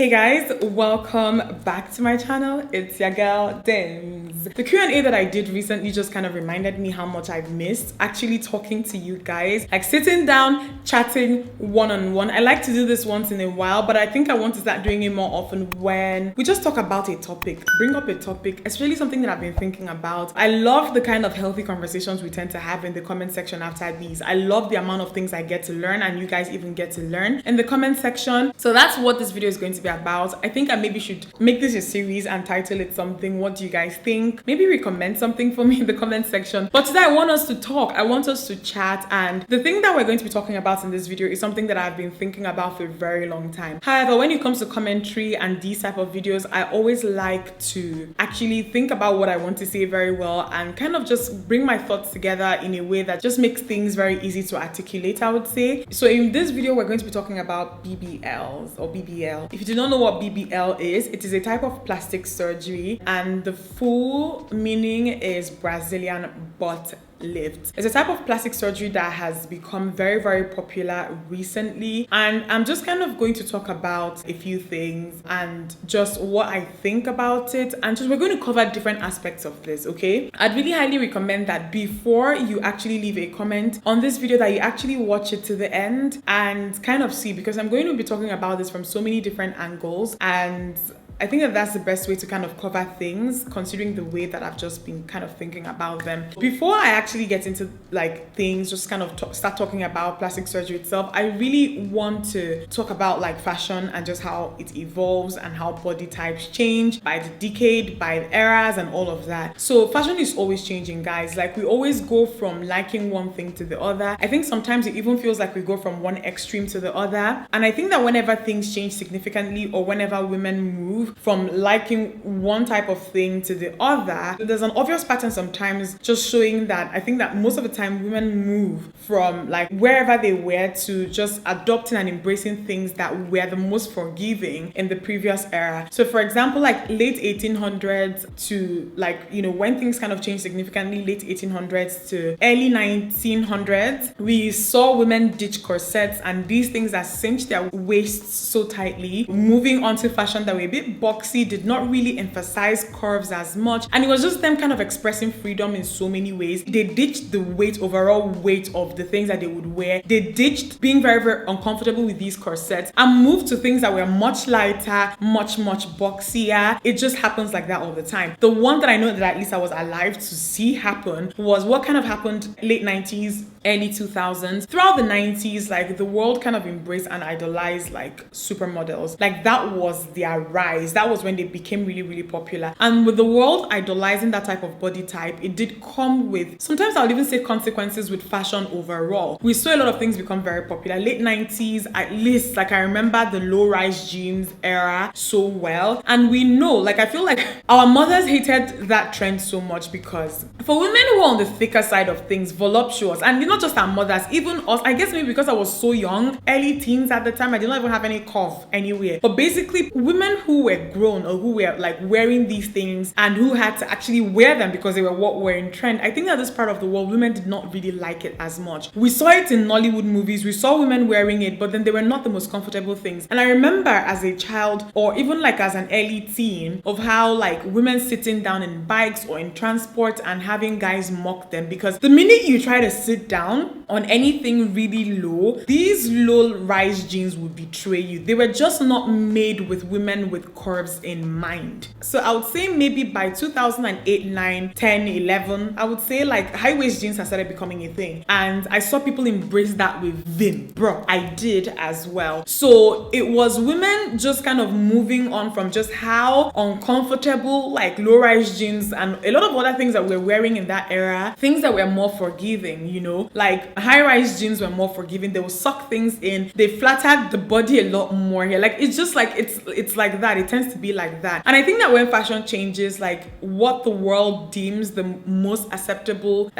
Hey guys, welcome back to my channel. It's your girl Dims. The Q&A that I did recently just kind of reminded me how much I've missed actually talking to you guys, like sitting down, chatting one-on-one. I like to do this once in a while, but I think I want to start doing it more often when we just talk about a topic, bring up a topic, especially something that I've been thinking about. I love the kind of healthy conversations we tend to have in the comment section after these. I love the amount of things I get to learn and you guys even get to learn in the comment section. So that's what this video is going to be about. I think I maybe should make this a series and title it something. What do you guys think? Maybe recommend something for me in the comment section. But today I want us to talk. I want us to chat, and the thing that we're going to be talking about in this video is something that I've been thinking about for a very long time. However, when it comes to commentary and these type of videos, I always like to actually think about what I want to say very well and kind of just bring my thoughts together in a way that just makes things very easy to articulate, I would say. So in this video, we're going to be talking about BBLs or BBL. If you do not know what BBL is, it is a type of plastic surgery, and the full meaning is Brazilian butt lift. It's a type of plastic surgery that has become very, very popular recently, and I'm just kind of going to talk about a few things and just what I think about it, and just we're going to cover different aspects of this, okay? I'd really highly recommend that before you actually leave a comment on this video, that you actually watch it to the end and kind of see, because I'm going to be talking about this from so many different angles, and I think that that's the best way to kind of cover things, considering the way that I've just been kind of thinking about them. Before I actually get into like things, just kind of start talking about plastic surgery itself, I really want to talk about like fashion and just how it evolves and how body types change by the decade, by the eras and all of that. So fashion is always changing, guys. Like we always go from liking one thing to the other. I think sometimes it even feels like we go from one extreme to the other. And I think that whenever things change significantly, or whenever women move from liking one type of thing to the other, there's an obvious pattern sometimes just showing that I think that most of the time women move from like wherever they were to just adopting and embracing things that were the most forgiving in the previous era. So for example, like late 1800s to like, you know, when things kind of changed significantly, late 1800s to early 1900s, we saw women ditch corsets and these things that cinched their waists so tightly, moving on to fashion that were a bit boxy, did not really emphasize curves as much, and it was just them kind of expressing freedom in so many ways. They ditched the overall weight of the things that they would wear. They ditched being very, very uncomfortable with these corsets and moved to things that were much lighter, much boxier. It just happens like that all the time. The one that I know that at least I was alive to see happen was what kind of happened late 90s, early 2000s. Throughout the 90s, like the world kind of embraced and idolized like supermodels. Like that was their rise. That was when they became really, really popular. And with the world idolizing that type of body type, it did come with, sometimes I would even say, consequences with fashion overall. We saw a lot of things become very popular. Late 90s, at least, like I remember the low-rise jeans era so well. And we know, like I feel like our mothers hated that trend so much, because for women who were on the thicker side of things, voluptuous, and not just our mothers, even us, I guess maybe because I was so young, early teens at the time, I did not even have any curve anywhere. But basically, women who were grown or who were like wearing these things and who had to actually wear them because they were what were in trend, I think that this part of the world, women did not really like it as much. We saw it in Nollywood movies, we saw women wearing it, but then they were not the most comfortable things. And I remember as a child, or even like as an early teen, of how like women sitting down in bikes or in transport and having guys mock them, because the minute you try to sit down on anything really low, these low rise jeans would betray you. They were just not made with women with curves in mind. So I would say maybe by 2008, 9, 10, 11, I would say like high waist jeans have started becoming a thing. And I saw people embrace that with vim. Bro, I did as well. So it was women just kind of moving on from just how uncomfortable like low rise jeans and a lot of other things that we're wearing in that era, things that were more forgiving, you know, like high-rise jeans were more forgiving. They will suck things in. They flattered the body a lot more here. Like it's just like it's like that. It tends to be like that. And I think that when fashion changes, like what the world deems the most acceptable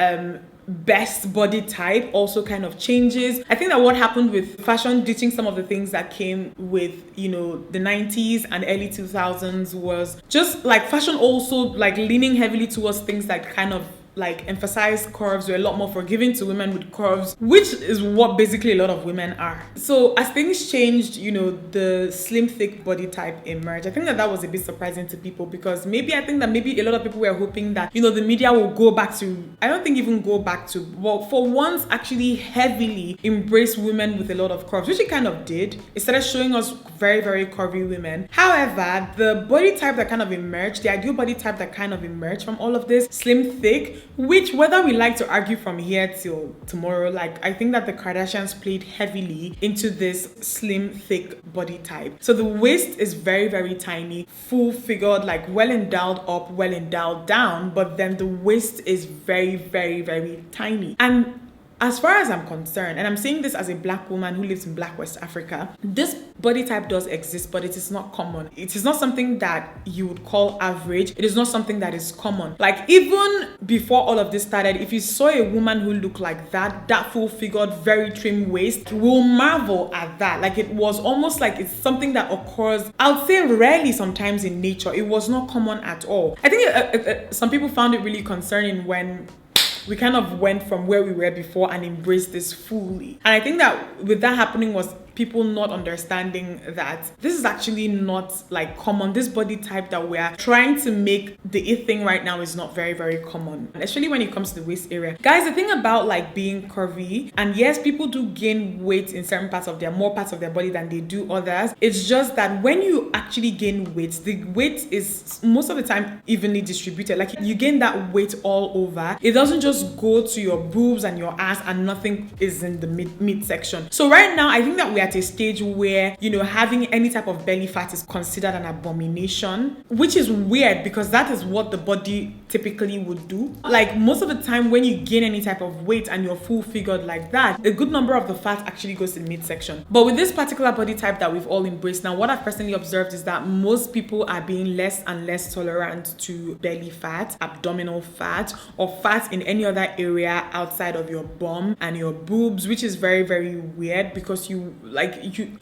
best body type also kind of changes. I think that what happened with fashion ditching some of the things that came with, you know, the 90s and early 2000s was just like fashion also like leaning heavily towards things that kind of like emphasized curves, were a lot more forgiving to women with curves, which is what basically a lot of women are. So as things changed, you know, the slim thick body type emerged. I think that was a bit surprising to people, because maybe I think that maybe a lot of people were hoping that, you know, the media will go back to, I don't think even go back to, well, for once actually heavily embrace women with a lot of curves, which it kind of did. It started showing us very, very curvy women. However, the body type that kind of emerged, the ideal body type that kind of emerged from all of this, slim thick, which whether we like to argue from here till tomorrow, like I think that the Kardashians played heavily into this slim thick body type. So the waist is very, very tiny, full figured, like well endowed up, well endowed down, but then the waist is very, very, very tiny. And as far as I'm concerned, and I'm saying this as a black woman who lives in Black West Africa, this body type does exist, but it is not common. It is not something that you would call average. It is not something that is common. Like even before all of this started, if you saw a woman who looked like that full figured, very trim waist, you will marvel at that. Like it was almost like it's something that occurs, I would say rarely sometimes in nature. It was not common at all. I think some people found it really concerning when we kind of went from where we were before and embraced this fully. And I think that with that happening was people not understanding that this is actually not like common. This body type that we are trying to make the it thing right now is not very, very common, especially when it comes to the waist area. Guys, the thing about like being curvy, and yes, people do gain weight in certain parts of more parts of their body than they do others. It's just that when you actually gain weight, the weight is most of the time evenly distributed. Like you gain that weight all over. It doesn't just go to your boobs and your ass and nothing is in the midsection. So right now, I think that we are at a stage where, you know, having any type of belly fat is considered an abomination, which is weird because that is what the body typically would do. Like most of the time when you gain any type of weight and you're full figured like that, a good number of the fat actually goes to the midsection. But with this particular body type that we've all embraced now, what I've personally observed is that most people are being less and less tolerant to belly fat, abdominal fat, or fat in any other area outside of your bum and your boobs, which is very, very weird because you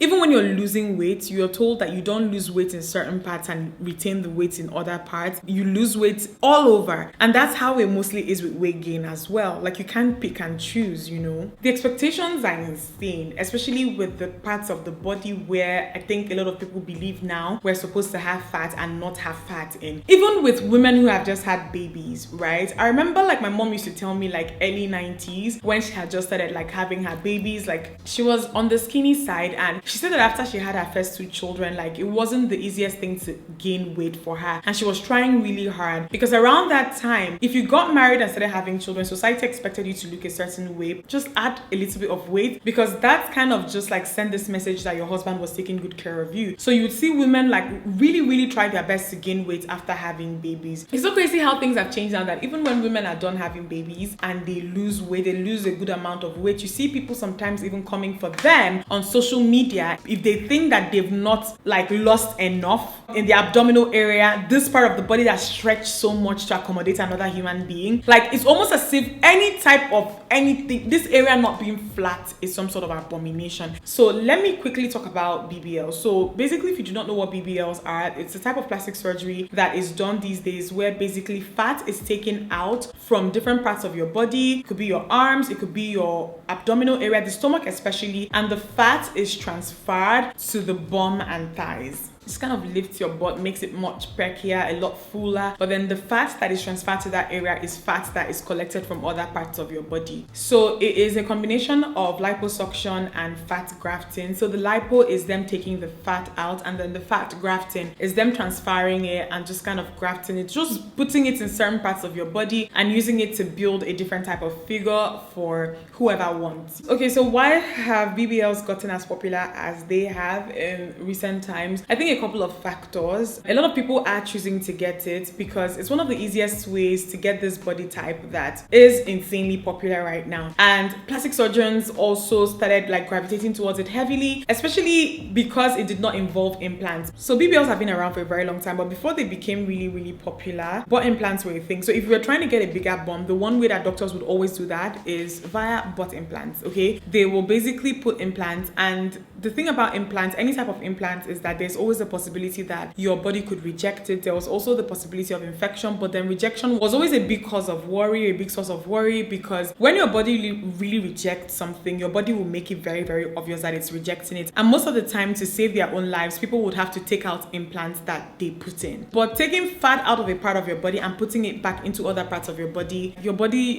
even when you're losing weight, you're told that you don't lose weight in certain parts and retain the weight in other parts. You lose weight all over. And that's how it mostly is with weight gain as well. Like you can't pick and choose, you know. The expectations are insane, especially with the parts of the body where I think a lot of people believe now we're supposed to have fat and not have fat in. Even with women who have just had babies, right? I remember like my mom used to tell me like early 90s when she had just started like having her babies, like she was on the skinny side, and she said that after she had her first 2 children, like it wasn't the easiest thing to gain weight for her, and she was trying really hard because around that time, if you got married and started having children, society expected you to look a certain way. Just add a little bit of weight because that's kind of just like send this message that your husband was taking good care of you. So you would see women like really try their best to gain weight after having babies. It's so crazy how things have changed now that even when women are done having babies and they lose weight, they lose a good amount of weight, you see people sometimes even coming for them on social media if they think that they've not like lost enough in the abdominal area, this part of the body that's stretched so much to accommodate another human being. Like it's almost as if any type of anything, this area not being flat is some sort of abomination. So let me quickly talk about BBLs. So basically, if you do not know what BBLs are, it's a type of plastic surgery that is done these days where basically fat is taken out from different parts of your body. It could be your arms, it could be your abdominal area, the stomach especially, and the fat is transferred to the bum and thighs. Just kind of lifts your butt, makes it much perkier, a lot fuller, but then the fat that is transferred to that area is fat that is collected from other parts of your body. So it is a combination of liposuction and fat grafting. So the lipo is them taking the fat out, and then the fat grafting is them transferring it and just kind of grafting it, just putting it in certain parts of your body and using it to build a different type of figure for whoever wants. Okay, so why have BBLs gotten as popular as they have in recent times? I think a couple of factors. A lot of people are choosing to get it because it's one of the easiest ways to get this body type that is insanely popular right now. And plastic surgeons also started like gravitating towards it heavily, especially because it did not involve implants. So BBLs have been around for a very long time, but before they became really popular, butt implants were a thing. So if you're trying to get a bigger bum, the one way that doctors would always do that is via butt implants, okay? They will basically put implants, and the thing about implants, any type of implant, is that there's always always a possibility that your body could reject it. There was also the possibility of infection, but then rejection was always a big cause of worry, a big source of worry, because when your body really rejects something, your body will make it very, very obvious that it's rejecting it. And most of the time, to save their own lives, people would have to take out implants that they put in. But taking fat out of a part of your body and putting it back into other parts of your body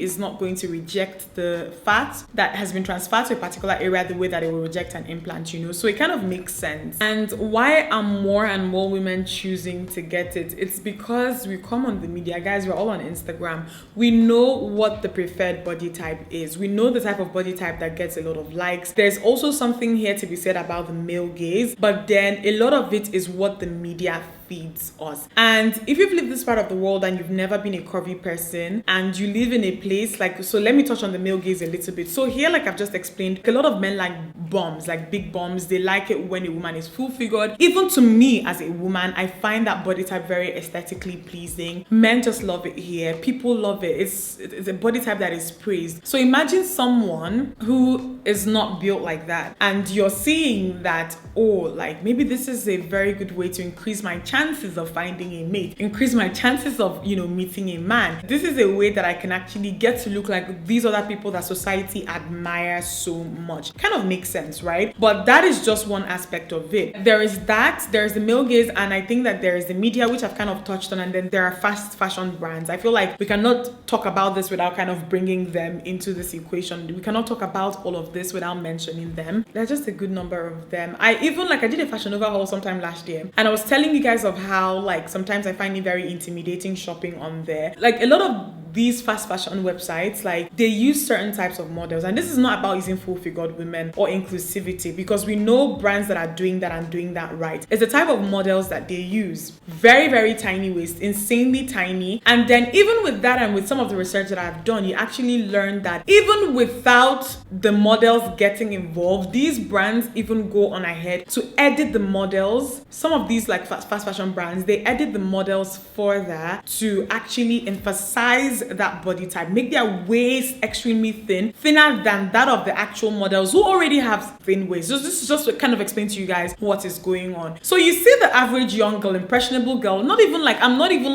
is not going to reject the fat that has been transferred to a particular area the way that it will reject an implant, you know. So it kind of makes sense. And why are more and more women choosing to get it? It's because we come on the media, guys, we're all on Instagram. We know what the preferred body type is. We know the type of body type that gets a lot of likes. There's also something here to be said about the male gaze, but then a lot of it is what the media feeds us. And if you've lived this part of the world and you've never been a curvy person and you live in a place like, so let me touch on the male gaze a little bit. So here, like I've just explained, a lot of men like bums, like big bums. They like it when a woman is full figured. Even to me as a woman, I find that body type very aesthetically pleasing. Men just love it here. People love it. It's a body type that is praised. So imagine someone who is not built like that and you're seeing that, oh, like maybe this is a very good way to increase my chances of finding a mate, increase my chances of, you know, meeting a man. This is a way that I can actually get to look like these other people that society admires so much. Kind of makes sense, right? But that is just one aspect of it. There's the male gaze, and I think that there is the media, which I've kind of touched on, and then there are fast fashion brands. I feel like we cannot talk about this without kind of bringing them into this equation. We cannot talk about all of this without mentioning them. There's just a good number of them. I did a Fashion Nova haul sometime last year, and I was telling you guys of how like sometimes I find it very intimidating shopping on there. Like a lot of these fast fashion websites, like they use certain types of models, and this is not about using full figured women or inclusivity, because we know brands that are doing that and doing that right. It's the type of models that they use. Very, very tiny waist, insanely tiny. And then even with that and with some of the research that I've done, you actually learn that even without the models getting involved, these brands even go on ahead to edit the models. Some of these like fast fashion brands, they edit the models further to actually emphasize that body type, make their waist extremely thin, thinner than that of the actual models who already have thin waists. So this is just to kind of explain to you guys what is going on. So you see the average young girl, impressionable girl, I'm not even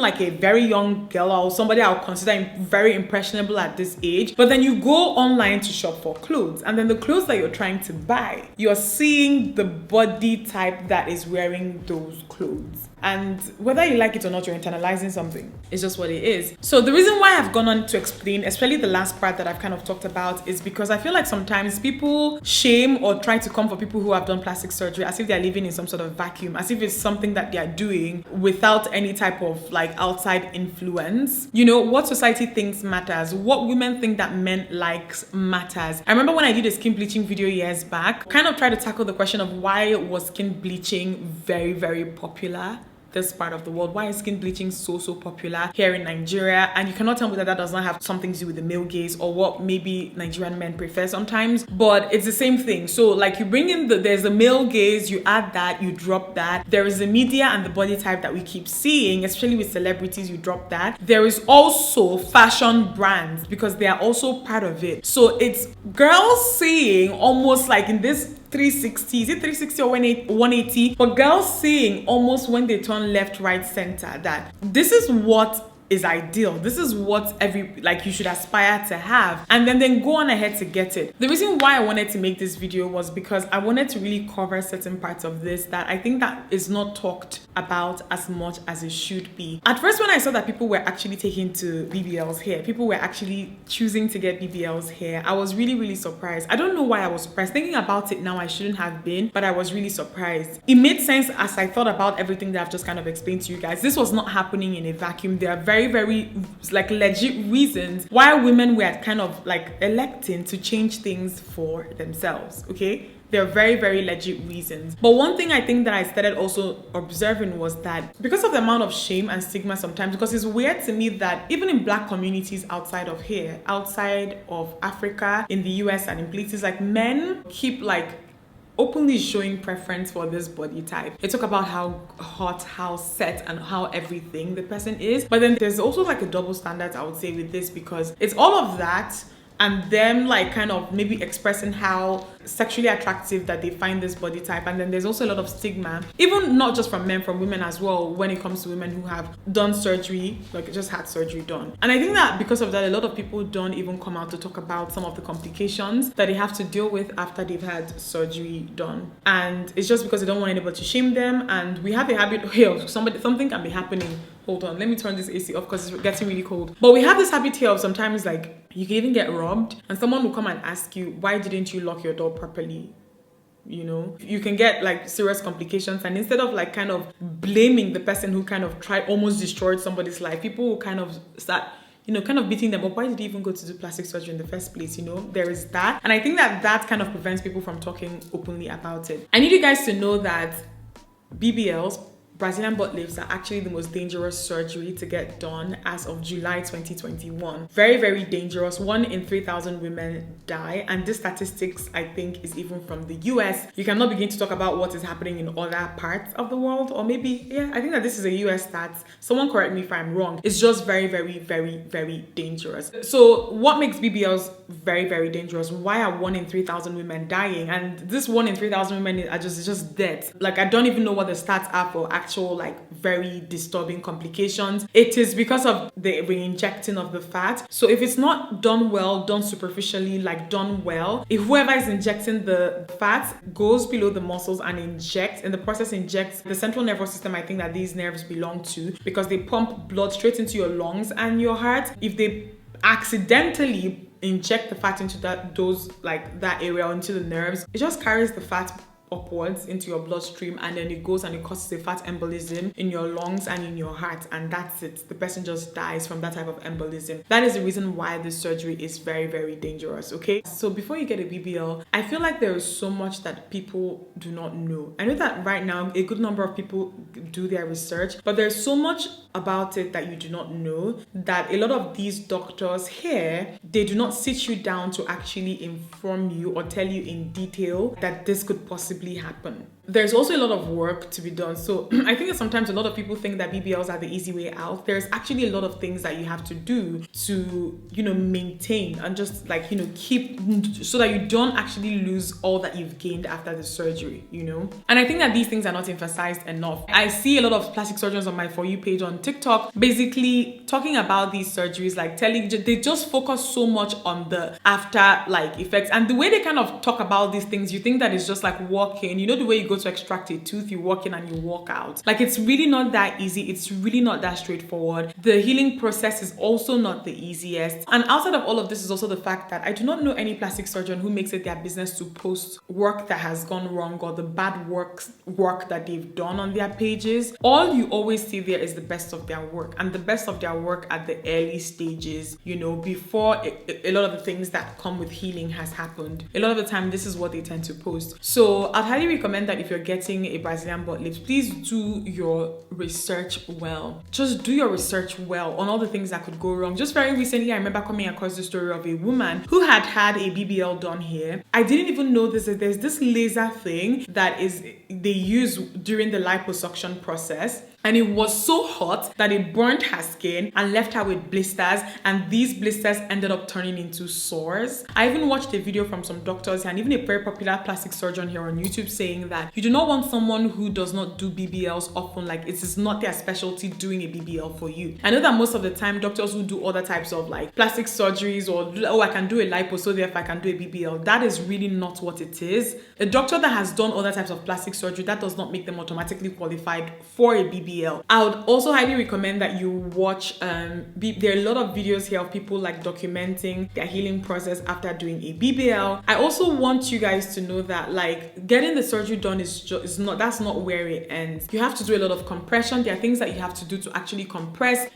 like a very young girl or somebody I'll consider very impressionable at this age, but then you go online to shop for clothes, and then the clothes that you're trying to buy, you're seeing the body type that is wearing those clothes. And whether you like it or not, you're internalizing something. It's just what it is. So the reason why I've gone on to explain, especially the last part that I've kind of talked about, is because I feel like sometimes people shame or try to come for people who have done plastic surgery as if they're living in some sort of vacuum, as if it's something that they are doing without any type of like outside influence. You know, what society thinks matters, what women think that men likes matters. I remember when I did a skin bleaching video years back, kind of tried to tackle the question of why was skin bleaching very, very popular this part of the world. Why is skin bleaching so popular here in Nigeria? And you cannot tell me that does not have something to do with the male gaze or what maybe Nigerian men prefer sometimes, but it's the same thing. So like you bring in there's the male gaze, you add that, you drop that. There is the media and the body type that we keep seeing, especially with celebrities, you drop that. There is also fashion brands because they are also part of it. So it's girls seeing almost like in this 360, is it 360 or 180? But girls seeing almost when they turn left, right, center that this is what is ideal. This is what you should aspire to have, and then go on ahead to get it. The reason why I wanted to make this video was because I wanted to really cover certain parts of this that I think that is not talked about as much as it should be. At first, when I saw that people were actually taking to BBLs here, people were actually choosing to get BBLs here, I was really surprised. I don't know why I was surprised. Thinking about it now, I shouldn't have been, but I was really surprised. It made sense as I thought about everything that I've just kind of explained to you guys. This was not happening in a vacuum. There are very like legit reasons why women were kind of like electing to change things for themselves. Okay, there are very legit reasons. But one thing I think that I started also observing was that because of the amount of shame and stigma sometimes, because it's weird to me that even in Black communities outside of here, outside of Africa, in the US and in places, like men keep like openly showing preference for this body type. They talk about how hot, how set, and how everything the person is. But then there's also like a double standard, I would say, with this, because it's all of that and them like kind of maybe expressing how sexually attractive that they find this body type. And then there's also a lot of stigma, even not just from men, from women as well, when it comes to women who have done surgery, like just had surgery done. And I think that because of that, a lot of people don't even come out to talk about some of the complications that they have to deal with after they've had surgery done. And it's just because they don't want anybody to shame them. And we have a habit here of something can be happening. Hold on, let me turn this AC off because it's getting really cold. But we have this habit here of sometimes, like, you can even get robbed and someone will come and ask you, why didn't you lock your door properly? You know, you can get like serious complications, and instead of like kind of blaming the person who kind of almost destroyed somebody's life, people will kind of start, you know, kind of beating them up. Why did you even go to do plastic surgery in the first place? You know, there is that. And I think that kind of prevents people from talking openly about it. I need you guys to know that BBLs, Brazilian butt lifts, are actually the most dangerous surgery to get done as of July 2021. Very, very dangerous. 1 in 3,000 women die. And this statistics, I think, is even from the US. You cannot begin to talk about what is happening in other parts of the world. Or maybe, yeah, I think that this is a US stat. Someone correct me if I'm wrong. It's just very, very, very, very dangerous. So what makes BBLs very, very dangerous? Why are 1 in 3,000 women dying? And this 1 in 3,000 women are just dead. Like, I don't even know what the stats are for actual, like, very disturbing complications. It is because of the re-injecting of the fat. So if it's not done well, done superficially, like done well, if whoever is injecting the fat goes below the muscles and injects, in the process injects the central nervous system, I think that these nerves belong to, because they pump blood straight into your lungs and your heart. If they accidentally inject the fat into that area or into the nerves, it just carries the fat upwards into your bloodstream, and then it goes and it causes a fat embolism in your lungs and in your heart, and that's it. The person just dies from that type of embolism. That is the reason why this surgery is very, very dangerous. Okay, so before you get a BBL, I feel like there is so much that people do not know. I know that right now a good number of people do their research, but there's so much about it that you do not know, that a lot of these doctors here, they do not sit you down to actually inform you or tell you in detail that this could possibly happen. There's also a lot of work to be done. So I think that sometimes a lot of people think that BBLs are the easy way out. There's actually a lot of things that you have to do to, you know, maintain and just like, you know, keep, so that you don't actually lose all that you've gained after the surgery, you know? And I think that these things are not emphasized enough. I see a lot of plastic surgeons on my For You page on TikTok basically talking about these surgeries, like they just focus so much on the after like effects. And the way they kind of talk about these things, you think that it's just like walking, you know, the way you go to extract a tooth, you walk in and you walk out. Like, it's really not that easy. It's really not that straightforward. The healing process is also not the easiest. And outside of all of this is also the fact that I do not know any plastic surgeon who makes it their business to post work that has gone wrong or the bad work that they've done on their pages. All you always see there is the best of their work, and the best of their work at the early stages, you know, before a lot of the things that come with healing has happened. A lot of the time, this is what they tend to post. So I'd highly recommend that if you're getting a Brazilian butt lift, please do your research well. Just do your research well on all the things that could go wrong. Just very recently, I remember coming across the story of a woman who had a BBL done here. I didn't even know this. There's this laser thing that they use during the liposuction process. And it was so hot that it burnt her skin and left her with blisters, and these blisters ended up turning into sores. I even watched a video from some doctors and even a very popular plastic surgeon here on YouTube saying that you do not want someone who does not do BBLs often, like it is not their specialty doing a BBL for you. I know that most of the time doctors who do other types of like plastic surgeries or, oh, I can do a lipo, so therefore I can do a BBL, that is really not what it is. A doctor that has done other types of plastic surgery, that does not make them automatically qualified for a BBL. I would also highly recommend that you watch, there are a lot of videos here of people like documenting their healing process after doing a BBL. I also want you guys to know that like getting the surgery done is not where it ends. You have to do a lot of compression. There are things that you have to do to actually compress,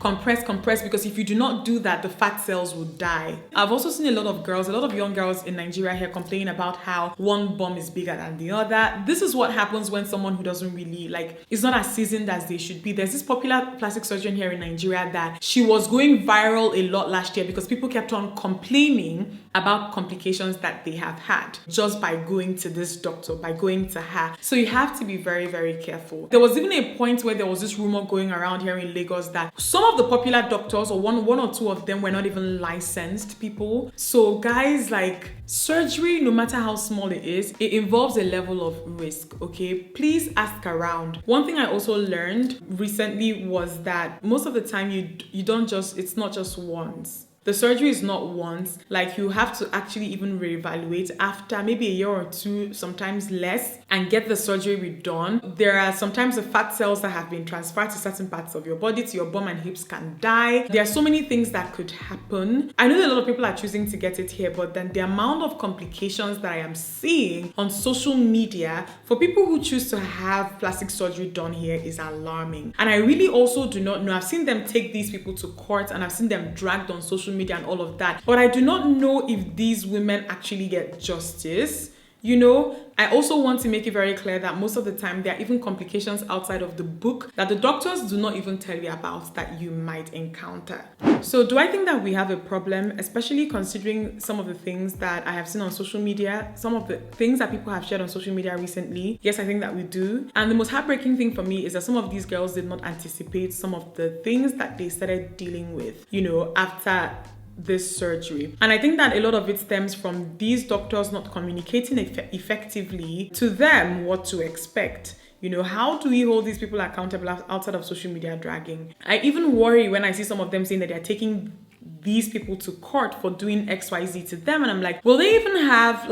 because if you do not do that, the fat cells will die. I've also seen a lot of young girls in Nigeria here complaining about how one bum is bigger than the other. This is what happens when someone who doesn't really is not as seasoned as they should be. There's this popular plastic surgeon here in Nigeria that she was going viral a lot last year because people kept on complaining about complications that they have had just by going to this doctor, by going to her. So you have to be very, very careful. There was even a point where there was this rumor going around here in Lagos that some of the popular doctors, or one or two of them, were not even licensed people. So guys, surgery, no matter how small it is, it involves a level of risk, okay? Please ask around. One thing I also learned recently was that most of the time you don't just, it's not just once. The surgery is not once, like you have to actually even reevaluate after maybe a year or two, sometimes less, and get the surgery redone. There are sometimes the fat cells that have been transferred to certain parts of your body, to your bum and hips, can die. There are so many things that could happen. I know that a lot of people are choosing to get it here, but then the amount of complications that I am seeing on social media for people who choose to have plastic surgery done here is alarming. And I really also do not know. I've seen them take these people to court and I've seen them dragged on social media and all of that, but I do not know if these women actually get justice. You know, I also want to make it very clear that most of the time there are even complications outside of the book that the doctors do not even tell you about that you might encounter. So do I think that we have a problem, especially considering some of the things that I have seen on social media, some of the things that people have shared on social media recently? Yes, I think that we do. And the most heartbreaking thing for me is that some of these girls did not anticipate some of the things that they started dealing with, you know, after this surgery. And I think that a lot of it stems from these doctors not communicating effectively to them what to expect. You know, how do we hold these people accountable outside of social media dragging? I even worry when I see some of them saying that they're taking these people to court for doing XYZ to them, and I'm like, will they even have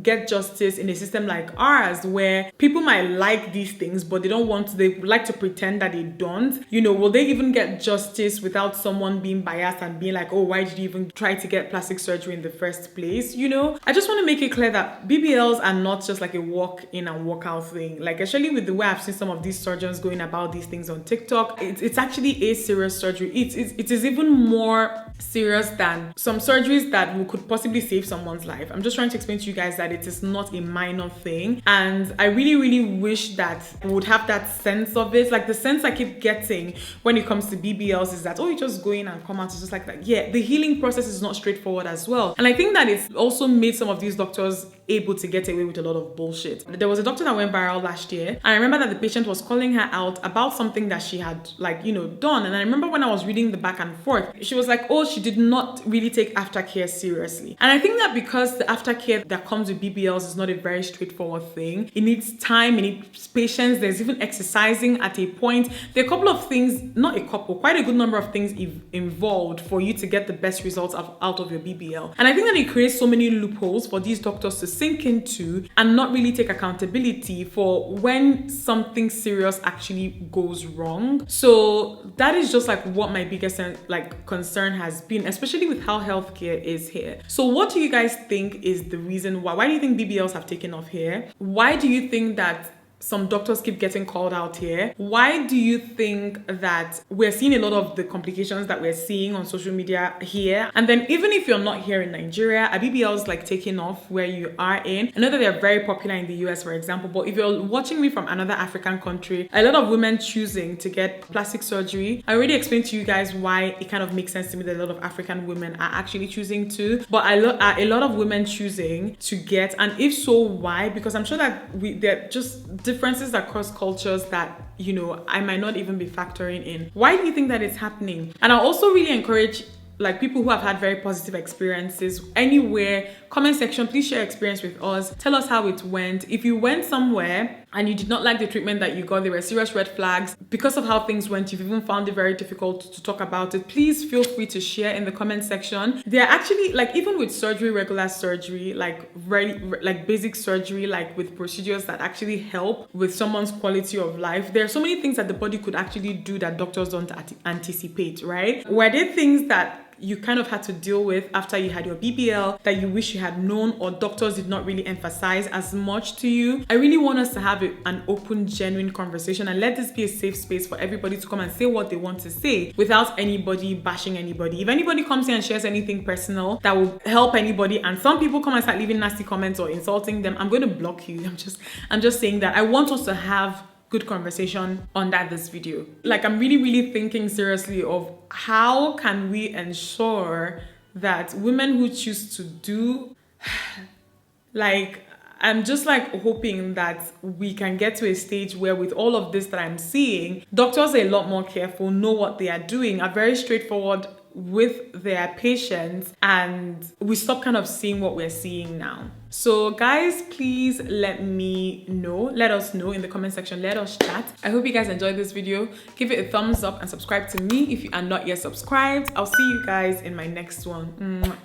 get justice in a system like ours where people might like these things but they don't want to, they like to pretend that they don't? You know, will they even get justice without someone being biased and being like, oh, why did you even try to get plastic surgery in the first place? You know, I just want to make it clear that BBLs are not just like a walk in and walk out thing. Like, especially with the way I've seen some of these surgeons going about these things on TikTok, it's actually a serious surgery. It is even more serious than some surgeries that could possibly save someone's life. I'm just trying to explain to you guys that it is not a minor thing, and I really, really wish that we would have that sense of it. Like, the sense I keep getting when it comes to BBLs is that, oh, you just go in and come out. It's just like that. Yeah, the healing process is not straightforward as well, and I think that it's also made some of these doctors able to get away with a lot of bullshit. There was a doctor that went viral last year, and I remember that the patient was calling her out about something that she had done, and I remember when I was reading the back and forth, she was like, oh, she did not really take aftercare seriously. And I think that because the aftercare that comes with BBLs is not a very straightforward thing, it needs time, it needs patience, there's even exercising at a point. There are a couple of things, not a couple, quite a good number of things involved for you to get the best results out of your BBL. And I think that it creates so many loopholes for these doctors to sink into and not really take accountability for when something serious actually goes wrong. So that is just what my biggest concern has been, especially with how healthcare is here. So what do you guys think is the reason why? Why do you think BBLs have taken off here? Why do you think that some doctors keep getting called out here? Why do you think that we're seeing a lot of the complications that we're seeing on social media here? And then even if you're not here in Nigeria, are BBLs taking off where you are in? I know that they're very popular in the US, for example, but if you're watching me from another African country, a lot of women choosing to get plastic surgery. I already explained to you guys why it kind of makes sense to me that a lot of African women are actually choosing to, but a lot of women choosing to get, and if so, why? Because I'm sure that they're just differences across cultures that I might not even be factoring in. Why do you think that it's happening? And I also really encourage people who have had very positive experiences anywhere, comment section, please share experience with us. Tell us how it went. If you went somewhere and you did not like the treatment that you got, there were serious red flags because of how things went, you've even found it very difficult to talk about it, please feel free to share in the comment section. There are actually, even with surgery, regular surgery, very basic surgery, with procedures that actually help with someone's quality of life, there are so many things that the body could actually do that doctors don't anticipate, right? Were there things that you kind of had to deal with after you had your BBL that you wish you had known, or doctors did not really emphasize as much to you? I really want us to have an open, genuine conversation, and let this be a safe space for everybody to come and say what they want to say without anybody bashing anybody. If anybody comes here and shares anything personal that will help anybody, and some people come and start leaving nasty comments or insulting them, I'm going to block you. I'm just saying that I want us to have good conversation under this video. I'm really, really thinking seriously of how can we ensure that women who choose to do, I'm just hoping that we can get to a stage where with all of this that I'm seeing, doctors are a lot more careful, know what they are doing, are very straightforward with their patients, and we stop kind of seeing what we're seeing now. So guys, please let us know in the comment section. Let us chat. I hope you guys enjoyed this video. Give it a thumbs up and subscribe to me if you are not yet subscribed. I'll see you guys in my next one.